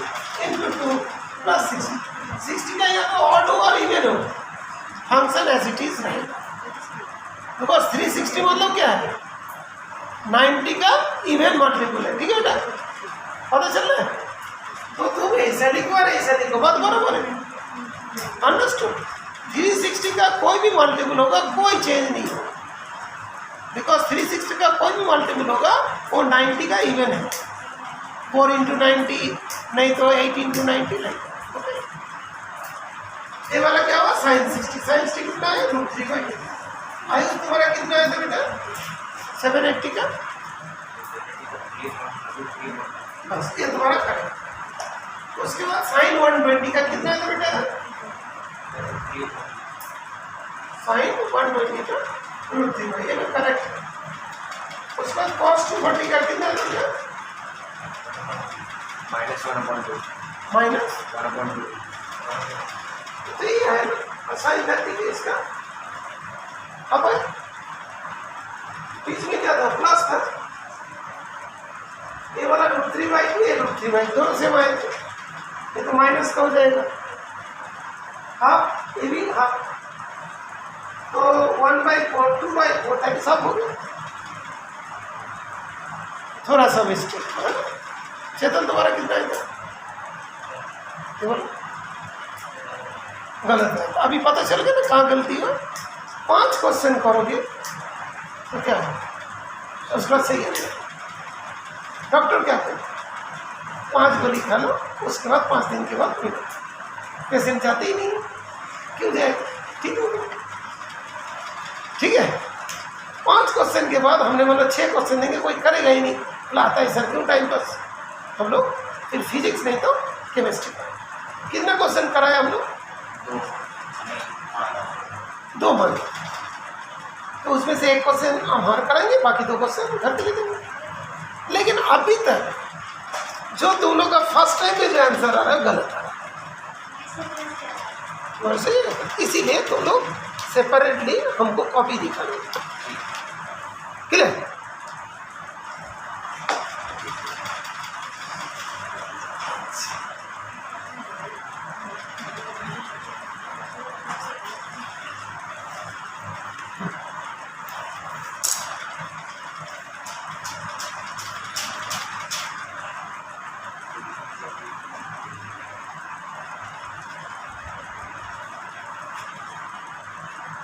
into 2 प्लस 60 का यहाँ तो ऑड होगा और इवन होगा, फंक्शन एज इट इज रहेगा। बिकॉज 360 मतलब क्या है 90 का इवन मल्टीपल है। ठीक है बेटा, पता चल रहा है? तो तुम ऐसा लिखो और ऐसा लिखो, बात बराबर है। अंडरस्टूड? 360 का कोई भी मल्टीपल होगा कोई चेंज नहीं होगा, बिकॉज 360 का कोई भी मल्टीपल होगा वो 90 का इवन है। 4 into 90 नहीं तो 8 into 90 नहीं। ये वाला क्या हुआ साइन 60, साइन 60 कितना है √3/2। आयु तुम्हारा कितना है बेटा 780 का, बस ये तुम्हारा करेक्ट। उसके बाद साइन 120 का कितना है बेटा साइन 120 का √3/2, ये करेक्ट है। उसके बाद कॉस 240 का कितना है बेटा -1/2 -1/2। तो ये है साइन 30 है इसका। अब बीच में क्या था प्लस था, ये वाला √3/2 ये √3/2 दोनों से माइनस, ये तो माइनस का हो जाएगा हाफ, ये भी हाफ, तो 1/4 2/4 तक सब हो गया। थोड़ा सा मिस्टेक। चेतन तुम्हारा कितना है गलत है, अभी पता चल गया ना कहाँ गलती हो। 5 क्वेश्चन करोगे तो क्या है उसका सही है। डॉक्टर क्या कहते 5 गोली खा लो, उसके बाद 5 दिन के बाद मिलो। पेशेंट चाहते ही नहीं, क्यों जाए? ठीक हो गया, ठीक है। 5 क्वेश्चन के बाद हमने मतलब 6 क्वेश्चन देंगे, कोई करेगा ही नहीं, लाता है सर क्यों टाइम पास। हम लोग फिर फिजिक्स नहीं तो केमिस्ट्री का कितना क्वेश्चन कराया हम लोग 2 मंथ, तो उसमें से 1 क्वेश्चन हम हर कराएंगे, बाकी 2 क्वेश्चन घर के लिए देंगे। लेकिन अभी तक जो तुम लोग का फर्स्ट टाइम में जो आंसर आ रहा है गलत आ रहा है, वैसे इसीलिए तुम लोग सेपरेटली हमको कॉपी दिखाना। Clear?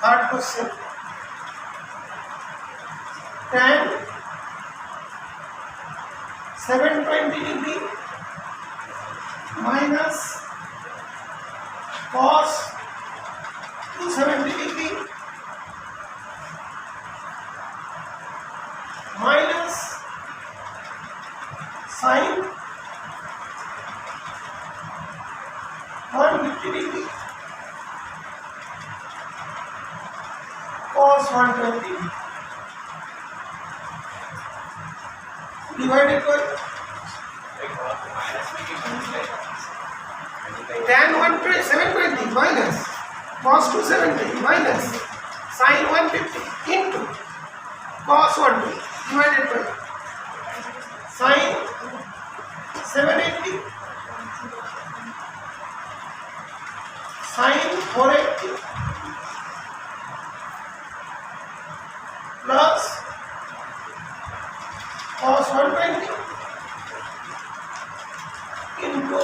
Third question, tan 720 degree minus cos 270 degree minus sin 150 degree cos 120। Divided by tan 720 minus cos 270 minus sin 150 into cos 120 divided by sin 780 sin 480 plus cos 120 into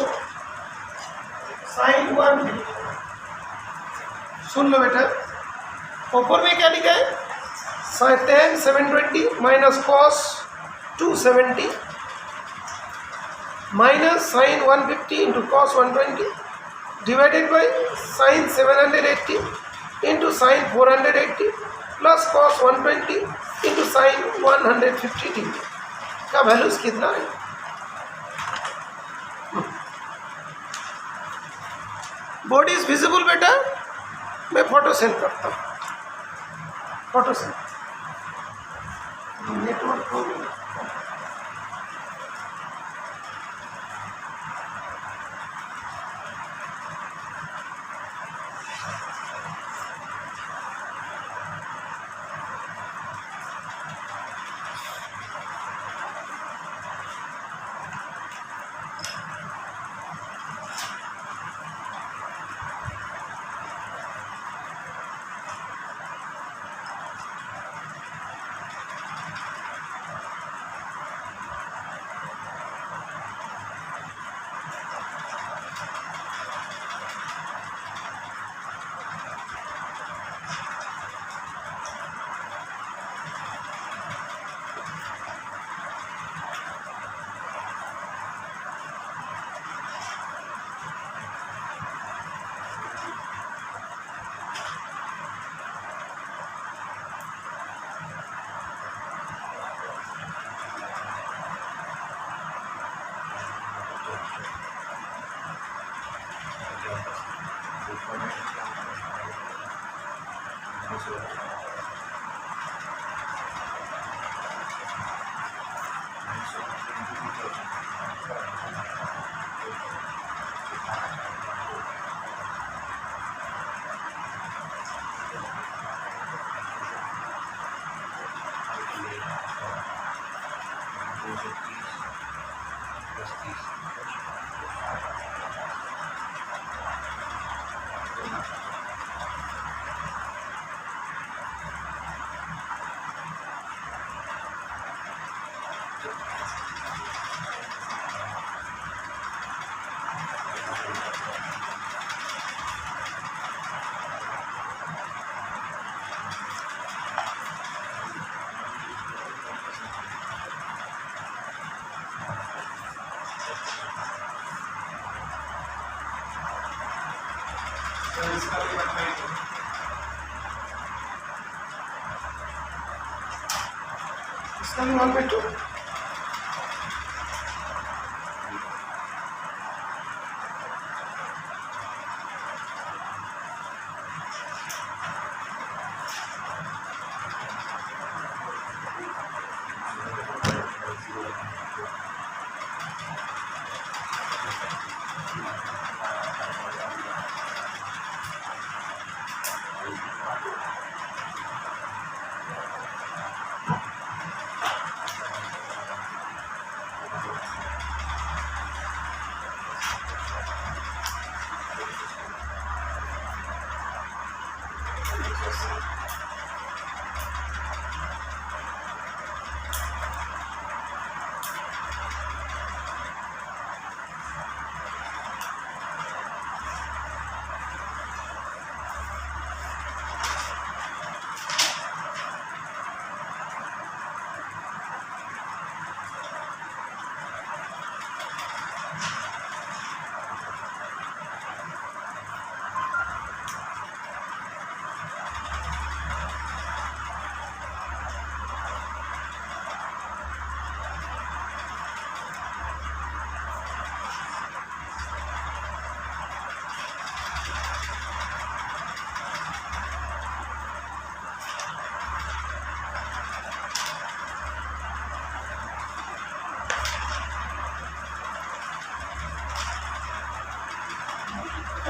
sin 150। सुन लो बेटा, ऊपर में क्या लिखा है tan 720 minus cos 270 minus sin 150 into cos 120 divided by sin 780 into sin 480 plus cos 120 into sin 150 degree का वैल्यूज कितना है। बॉडी इज विजिबल बेटा, मैं फोटो सेंड करता हूँ, फोटो सेंड नेटवर्क हो गया। इसका भी 1/2।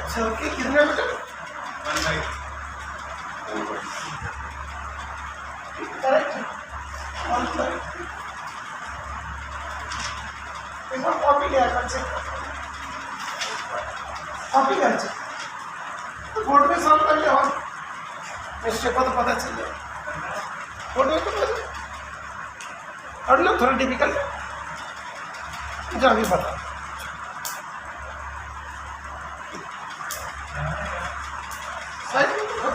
अच्छा ओके, कितना बेटा? 1/2. करेक्ट। एक बार कॉपी ले आकर चेक, कॉपी कर चेक, तो बोर्ड में सॉल्व कर ले, और मिस्टेक को तो पता चल जाए, बोर्ड में तो पता और ना थोड़ा डिफिकल्ट है, जो अभी बता। साइड में तो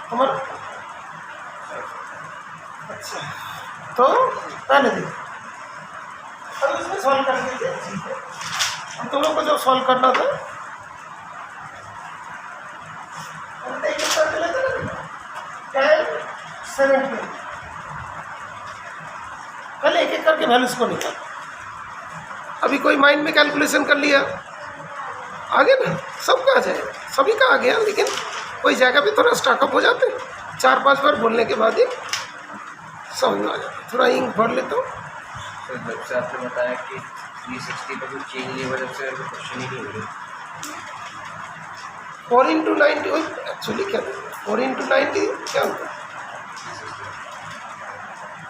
हमारा अच्छा तो पहले देखो, अब इसमें सॉल्व कर दीजिए। तुम लोग को जो सॉल्व करना था एक एक करके लेते ना, 10 17 पहले एक एक करके वैल्यूज को निकाल। अभी कोई माइंड में कैलकुलेशन कर लिया, आगे ना सबका आ जाएगा, सभी का आ गया, लेकिन कोई जगह पे थोड़ा स्टार्टअप हो जाते हैं, 4-5 बार बोलने के बाद ही समझ में आ जाता है। थोड़ा इंक भर लेता हूँ। तो जब से आपने बताया कि 360 पर कुछ चेंज नहीं हुआ, जब से क्वेश्चन ही नहीं हो रही। 4 इंटू 90 एक्चुअली क्या 4 इंटू 90 क्या होता है,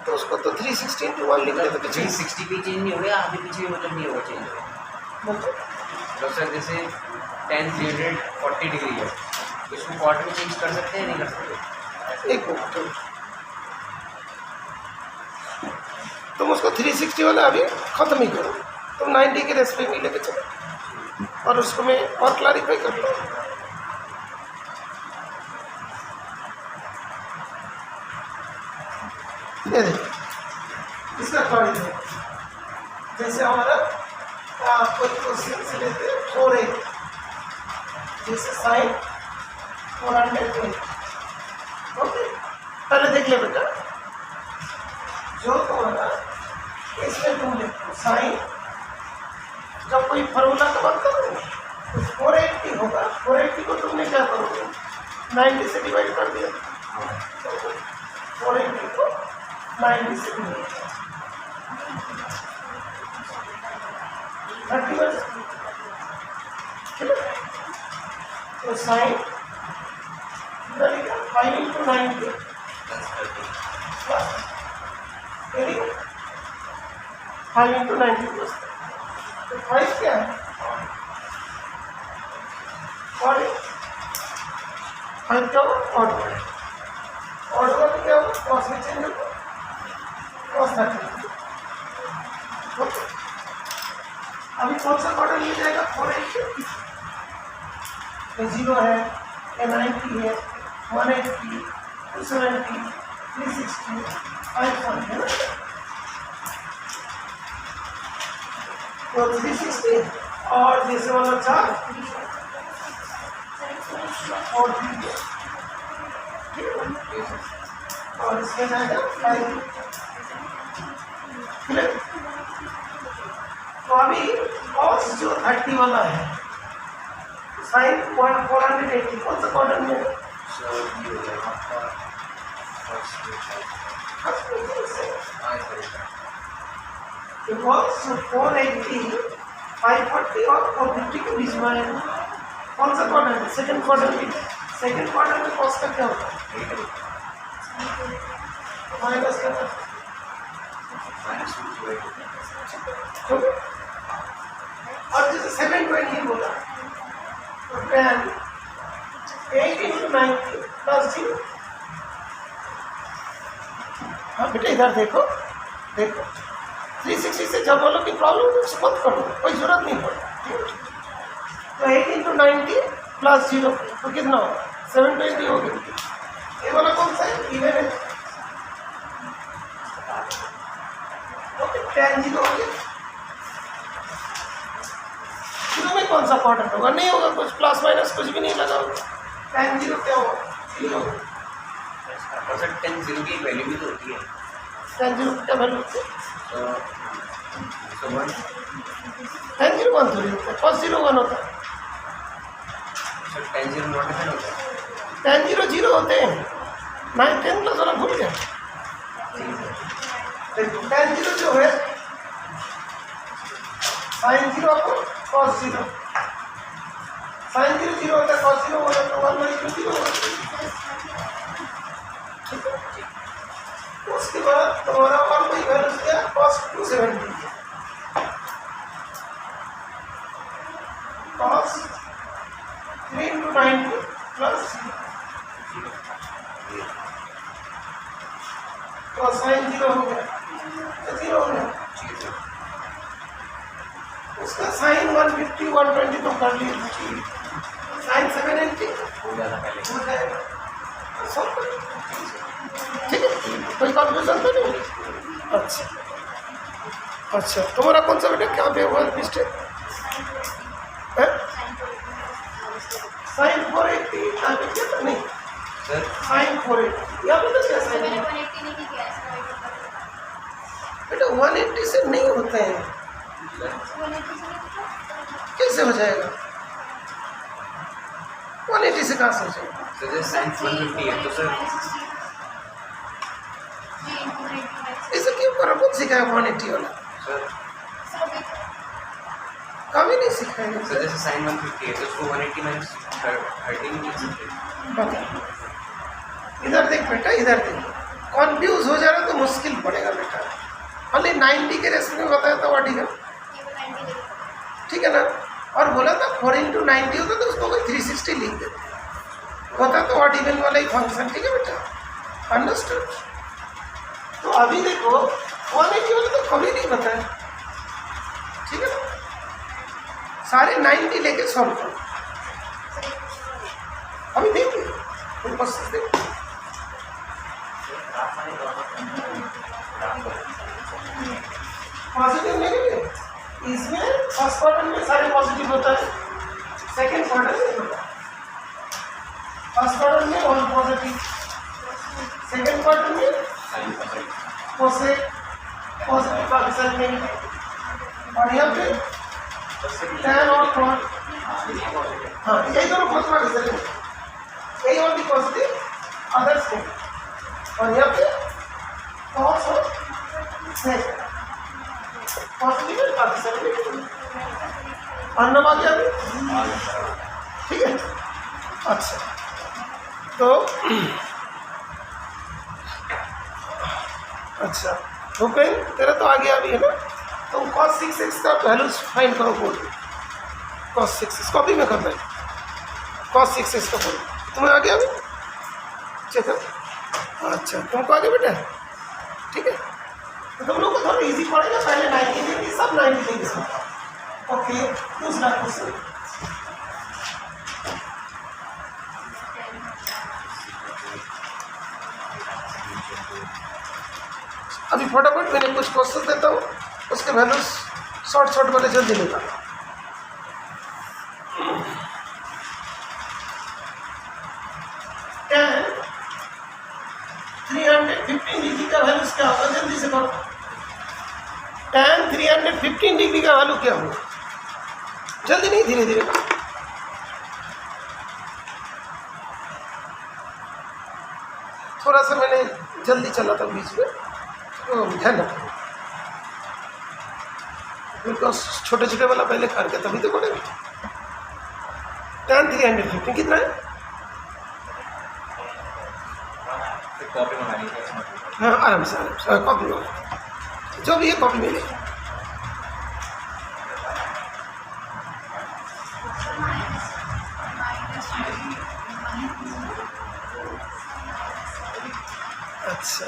तो उसको तो 360 इंटू 1 लिख लेते तो 360 भी चेंज नहीं हो गया, आगे पीछे भी मतलब नहीं होगा चेंज होगा। मतलब सर जैसे 10 340 डिग्री है, तो इसको क्वार्टर में चेंज कर सकते हैं नहीं कर सकते? एक मिनट, तुम उसको 360 वाला अभी ख़त्म ही करो, तुम 90 के रेसिपी में लेके चलो और उसको मैं और क्लैरिफाई कर लो। ये देखो इसका पॉइंट है, जैसे हमारा कोई क्वेश्चन से लेते हैं 4a, जैसे साइन 420। ओके, पहले देख ले बेटा, जो तुम्हारा इसमें तुम देखो साइन, जब कोई फॉर्मूला का बात करोगे तो 480 होगा, 480 को तुमने क्या करोगे 90 से डिवाइड कर दिया, 480 को 90 से डिवाइड 31, ठीक है। तो sine 5 into 90 plus 5 into 90 plus, तो 5 क्या है और 5 क्या होगा ऑड होगा, तो क्या होगा कॉस में चेंज होगा, कॉस 30। ओके, अभी कौन सा क्वार्टर मिल जाएगा 480, ये 0 है, ये 90 है, 180, 270, 360, 5 है ना, तो 360 और जैसे वाला 4 और 3, और इसमें जाएगा 5। तो अभी कॉस जो 30 वाला है, साइन 480 कौन सा क्वार्टर में है? कॉस 480, 540 और 450 के बीच में है, कौन सा क्वार्टर है? सेकंड क्वार्टर में। सेकंड क्वार्टर में कॉस का क्या होता है? माइनस का, और जैसे 720 बोला तो 10 8 इंटू 90 प्लस 0। हाँ बेटा इधर देखो, देखो 360 से जब बोलो कि प्रॉब्लम है उसको मत करो, कोई जरूरत नहीं पड़ता, ठीक है। तो 8 इंटू 90 प्लस 0 तो कितना होगा 720 हो गया। ये वाला कौन सा है? इवन है, ओके 10 0 हो गया। शुरू में कौन सा क्वार्टर होगा? नहीं होगा, कुछ प्लस माइनस कुछ भी नहीं लगा होगा, 10 0 क्या होगा 0 होगा। 10 0 की वैल्यू भी तो होती है, 10 0 क्या वैल्यू होती है? तो 1 10 0 1 थोड़ी होता है, फर्स्ट 0 1 होता है, 10 0 नॉट डिफाइन होता है, 10 0 0 होते हैं, 9 10 प्लस वाला भूल गया। 10 0 जो है साइन 0 आपको कॉस 0, साइन 0 0 होता है, कॉस 0 होता है, तो 1/2 0 होगा। उसके बाद तुम्हारा और कोई वैल्यू क्या कॉस 270, कॉस 3 इंटू 90 प्लस तो साइन 0 हो गया, तो 0 हो गया। उसका साइन 150 120 तो कर लिए, साइन 780 हो जाता पहले हो जाएगा, ठीक है। कोई कन्फ्यूजन तो नहीं? अच्छा अच्छा, तुम्हारा कौन सा बेटा क्या पे हुआ मिस्टेक? साइन 480 यहाँ पे क्या था नहीं सर साइन 480 यहाँ पे तो क्या साइन मैंने 180 नहीं किया है इसका वेट कर बेटा 180 से नहीं होते हैं, 180 से नहीं कैसे हो जाएगा 180 से कहाँ से हो जाएगा? सर जैसे साइन 150 है तो सर ऐसा क्यों करो, कौन सिखाया 180 वाला? सर कभी नहीं सिखाएंगे सर जैसे साइन 150 है तो उसको 180 माइनस 30 नहीं लिख सकते। बता इधर देख बेटा, इधर देख, कॉन्फ्यूज हो जा रहा तो मुश्किल पड़ेगा बेटा। हमने 90 के रेसिपी में बताया था व्हाट इज, ठीक है ना, और बोला था 4 × 90 होता तो उसको कोई 360 लिख देते होता तो व्हाट इवन वाला ही फंक्शन, ठीक है बेटा, अंडरस्टूड। तो अभी देखो 180 वाला तो कभी नहीं बताया, ठीक है ना, सारे 90 लेके सॉल्व करो। अभी देखिए कोई क्वेश्चन देखो, पॉजिटिव नेगेटिव, इसमें फर्स्ट क्वार्टर में सारे पॉजिटिव होता है, सेकेंड क्वार्टर में होता है। फर्स्ट क्वार्टर में ऑल पॉजिटिव, सेकेंड क्वार्टर में पॉजिटिव का रिजल्ट नेगेटिव, और यहाँ पे tan और cot, हाँ यही दोनों पॉजिटिव का रिजल्ट है, यही और भी पॉजिटिव अदर्स के, और यहाँ पे cos और sec पॉजिटिव है, बाकी सारे नेगेटिव। अन्नम आ गया अभी, ठीक है। अच्छा तो अच्छा भूपेन तेरा तो आ गया अभी, है ना, तो cos 6x का वैल्यू फाइंड करो, बोल cos 6x कॉपी में कर रहे cos 6x का बोल, तुम्हें आ गया अभी, चेक करो। अच्छा तुमको आ गया बेटा, ठीक है, तो तुम लोग को थोड़ा इजी पड़ेगा, पहले 90 देंगे, सब 90 देंगे सब। ओके दूसरा क्वेश्चन, अभी फटाफट मैंने कुछ क्वेश्चन देता हूँ, उसके वैल्यूज शॉर्ट वाले जल्दी निकालो। tan 315 डिग्री का वैल्यूज क्या होगा, जल्दी से करो। tan 315 डिग्री का वैल्यू क्या होगा, जल्दी नहीं, धीरे धीरे करो। थोड़ा सा मैंने जल्दी चला था बीच में, तो ध्यान रखो, बिकॉज छोटे छोटे वाला पहले करके तभी तो करेंगे। tan 315 कितना है, कॉपी मंगा लीजिए। हाँ आराम से कॉपी में, जो भी है कॉपी में ले। अच्छा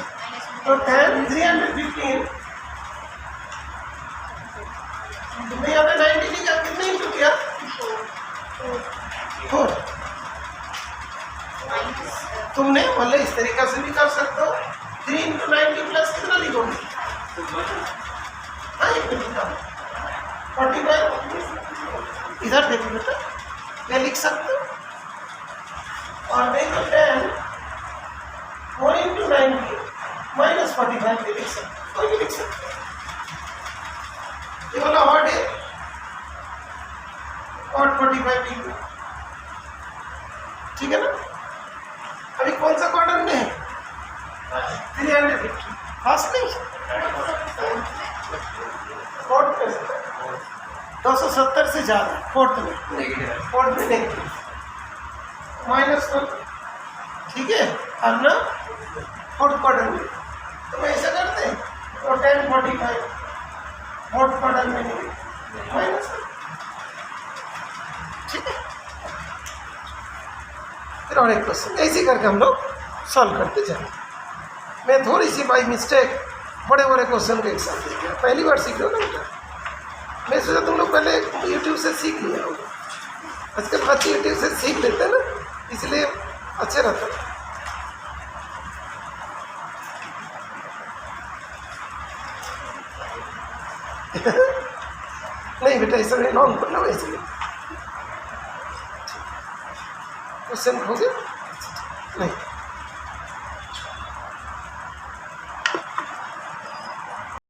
तो tan 315 तुमने यहाँ पे 90 लिखा, कितने इंटू किया, 4। तुमने मतलब इस तरीका से भी कर सकते हो, 3 × 90 प्लस कितना लिखोगे, हाँ 45। इधर देखो बेटा, ये लिख सकते हो, और नहीं तो 10 4 × 90 माइनस 45 भी लिख सकते हो, कोई भी लिख सकते हो। ये वाला हॉट है, हॉट 45 डिग्री, ठीक है ना। अभी कौन सा क्वार्टर में है, 350, फर्स्ट नहीं, फोर्थ में 270 से ज़्यादा, फोर्थ में नेगेटिव -1, ठीक है, और ना फोर्थ क्वार्टर में, तो मैं ऐसा करते हैं, तो 1045 फोर्थ क्वार्टर में नेगेटिव -1, ठीक है। फिर और एक क्वेश्चन ऐसे करके हम लोग सॉल्व करते जाएंगे। मैं थोड़ी सी बाई मिस्टेक बड़े क्वेश्चन के एग्जाम दे दिया, पहली बार सीख रहे हो ना बेटा, मैं सोचा तुम लोग पहले यूट्यूब से सीख लिया होगा, आजकल बच्चे यूट्यूब से सीख लेते हैं ना, इसलिए अच्छे रहता है। नहीं बेटा ऐसा नहीं, लॉन्ग करना इसलिए क्वेश्चन हो गया।